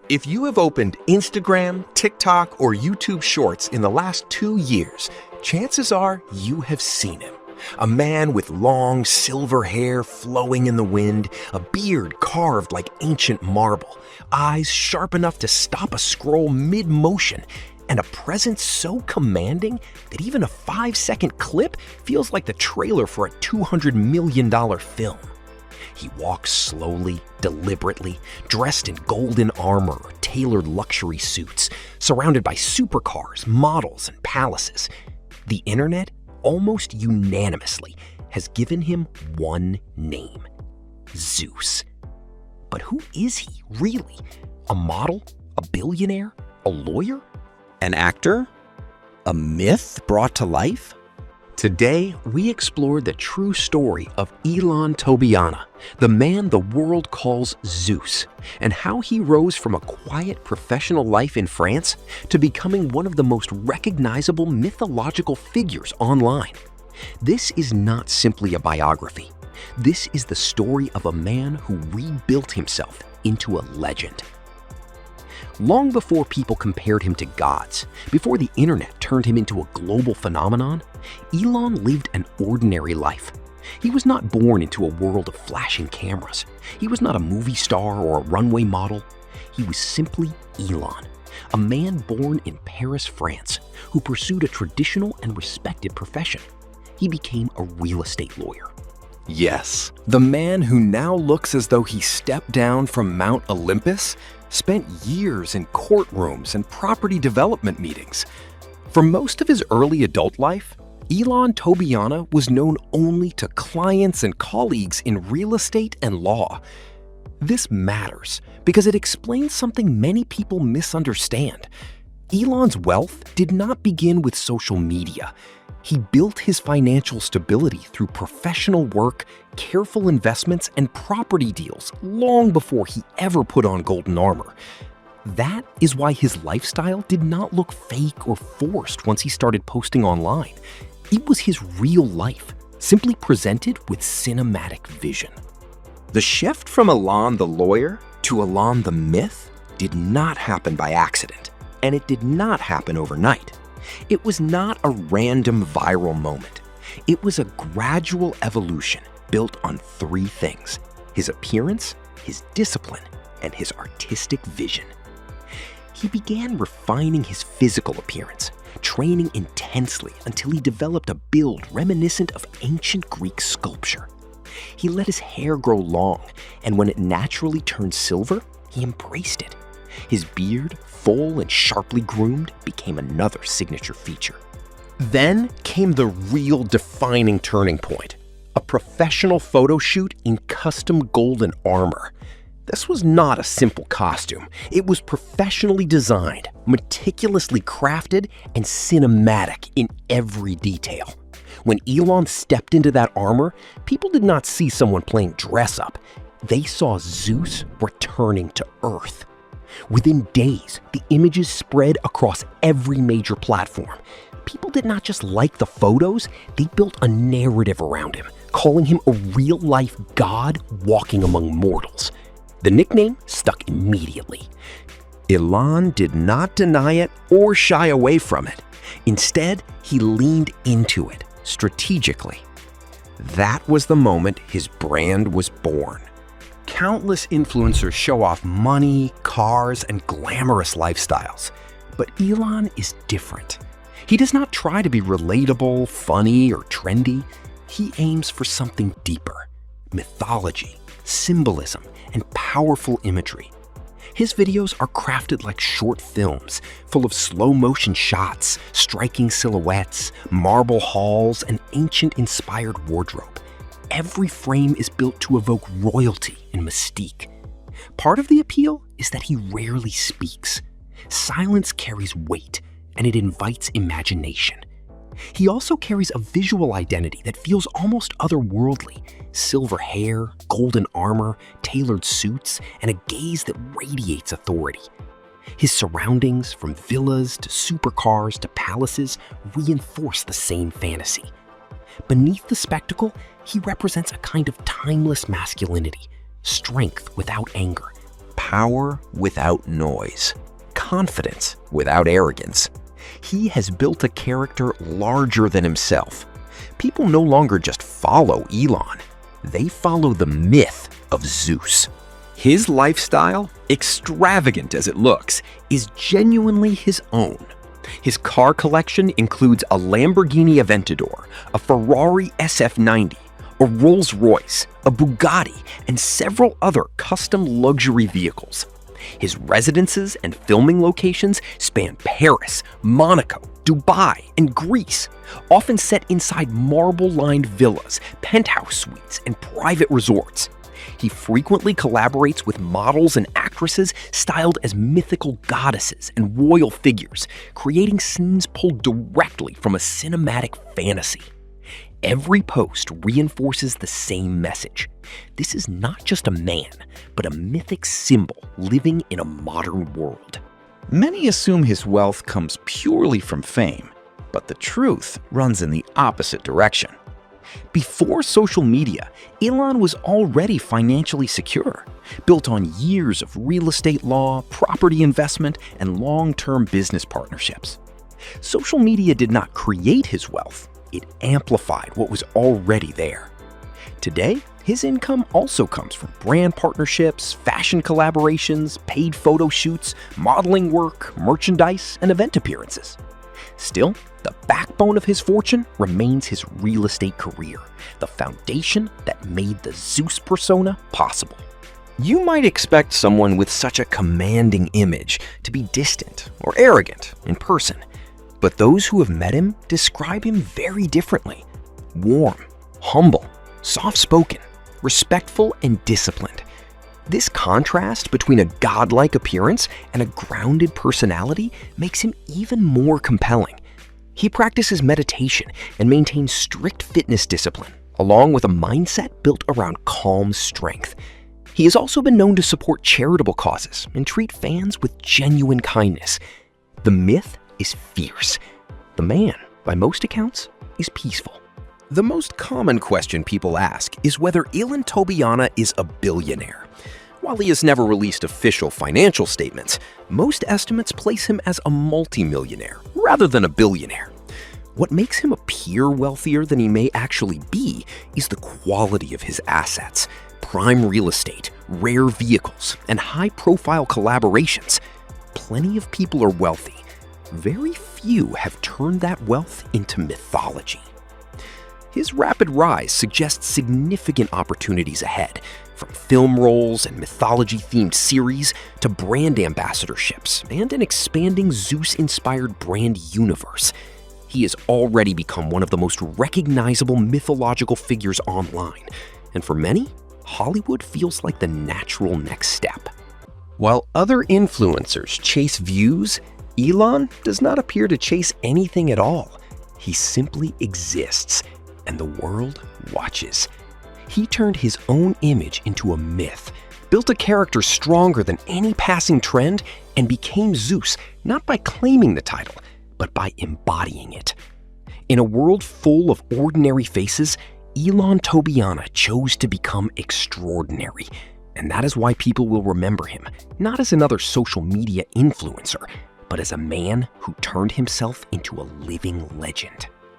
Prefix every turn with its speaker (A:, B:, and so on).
A: If you have opened Instagram, TikTok, or YouTube Shorts in the last 2 years, chances are you have seen him. A man with long silver hair flowing in the wind, a beard carved like ancient marble, eyes sharp enough to stop a scroll mid-motion, and a presence so commanding that even a 5-second clip feels like the trailer for a $200 million film. He walks slowly, deliberately, dressed in golden armor or tailored luxury suits, surrounded by supercars, models, and palaces. The internet, almost unanimously, has given him one name: Zeus. But who is he, really? A model? A billionaire? A lawyer?
B: An actor? A myth brought to life?
A: Today, we explore the true story of Ilan Tobianah, the man the world calls Zeus, and how he rose from a quiet professional life in France to becoming one of the most recognizable mythological figures online. This is not simply a biography. This is the story of a man who rebuilt himself into a legend. Long before people compared him to gods, before the internet turned him into a global phenomenon, Ilan lived an ordinary life. He was not born into a world of flashing cameras. He was not a movie star or a runway model. He was simply Ilan, a man born in Paris, France, who pursued a traditional and respected profession. He became a real estate lawyer.
C: Yes, the man who now looks as though he stepped down from Mount Olympus spent years in courtrooms and property development meetings. For most of his early adult life, Ilan Tobianah was known only to clients and colleagues in real estate and law. This matters because it explains something many people misunderstand. Ilan's wealth did not begin with social media. He built his financial stability through professional work, careful investments, and property deals long before he ever put on golden armor. That is why his lifestyle did not look fake or forced once he started posting online. It was his real life, simply presented with cinematic vision. The shift from Ilan the lawyer to Ilan the myth did not happen by accident, and it did not happen overnight. It was not a random viral moment. It was a gradual evolution built on 3 things: his appearance, his discipline, and his artistic vision. He began refining his physical appearance, training intensely until he developed a build reminiscent of ancient Greek sculpture. He let his hair grow long, and when it naturally turned silver, he embraced it. His beard, full and sharply groomed, became another signature feature. Then came the real defining turning point: a professional photo shoot in custom golden armor. This was not a simple costume. It was professionally designed, meticulously crafted, and cinematic in every detail. When Ilan stepped into that armor, people did not see someone playing dress-up. They saw Zeus returning to Earth. Within days, the images spread across every major platform. People did not just like the photos, they built a narrative around him, calling him a real-life god walking among mortals. The nickname stuck immediately. Ilan did not deny it or shy away from it. Instead, he leaned into it strategically. That was the moment his brand was born. Countless influencers show off money, cars, and glamorous lifestyles. But Ilan is different. He does not try to be relatable, funny, or trendy. He aims for something deeper: mythology, symbolism, and powerful imagery. His videos are crafted like short films, full of slow-motion shots, striking silhouettes, marble halls, and ancient-inspired wardrobe. Every frame is built to evoke royalty and mystique. Part of the appeal is that he rarely speaks. Silence carries weight, and it invites imagination. He also carries a visual identity that feels almost otherworldly: silver hair, golden armor, tailored suits, and a gaze that radiates authority. His surroundings, from villas to supercars to palaces, reinforce the same fantasy. Beneath the spectacle, he represents a kind of timeless masculinity: strength without anger,
A: power without noise, confidence without arrogance. He has built a character larger than himself. People no longer just follow Ilan, they follow the myth of Zeus. His lifestyle, extravagant as it looks, is genuinely his own. His car collection includes a Lamborghini Aventador, a Ferrari SF90, a Rolls-Royce, a Bugatti, and several other custom luxury vehicles. His residences and filming locations span Paris, Monaco, Dubai, and Greece, often set inside marble-lined villas, penthouse suites, and private resorts. He frequently collaborates with models and actresses styled as mythical goddesses and royal figures, creating scenes pulled directly from a cinematic fantasy. Every post reinforces the same message. This is not just a man, but a mythic symbol living in a modern world.
B: Many assume his wealth comes purely from fame, but the truth runs in the opposite direction.
A: Before social media, Ilan was already financially secure, built on years of real estate law, property investment, and long-term business partnerships. Social media did not create his wealth, it amplified what was already there. Today, his income also comes from brand partnerships, fashion collaborations, paid photo shoots, modeling work, merchandise, and event appearances. Still, the backbone of his fortune remains his real estate career, the foundation that made the Zeus persona possible. You might expect someone with such a commanding image to be distant or arrogant in person, but those who have met him describe him very differently. Warm, humble, soft-spoken, respectful, and disciplined. This contrast between a godlike appearance and a grounded personality makes him even more compelling. He practices meditation and maintains strict fitness discipline, along with a mindset built around calm strength. He has also been known to support charitable causes and treat fans with genuine kindness. The myth is fierce. The man, by most accounts, is peaceful. The most common question people ask is whether Ilan Tobianah is a billionaire. While he has never released official financial statements, most estimates place him as a multimillionaire rather than a billionaire. What makes him appear wealthier than he may actually be is the quality of his assets: prime real estate, rare vehicles, and high-profile collaborations. Plenty of people are wealthy. Very few have turned that wealth into mythology. His rapid rise suggests significant opportunities ahead, from film roles and mythology-themed series to brand ambassadorships and an expanding Zeus-inspired brand universe. He has already become one of the most recognizable mythological figures online, and for many, Hollywood feels like the natural next step. While other influencers chase views, Ilan does not appear to chase anything at all. He simply exists, and the world watches. He turned his own image into a myth, built a character stronger than any passing trend, and became Zeus, not by claiming the title, but by embodying it. In a world full of ordinary faces, Ilan Tobianah chose to become extraordinary, and that is why people will remember him, not as another social media influencer, but as a man who turned himself into a living legend.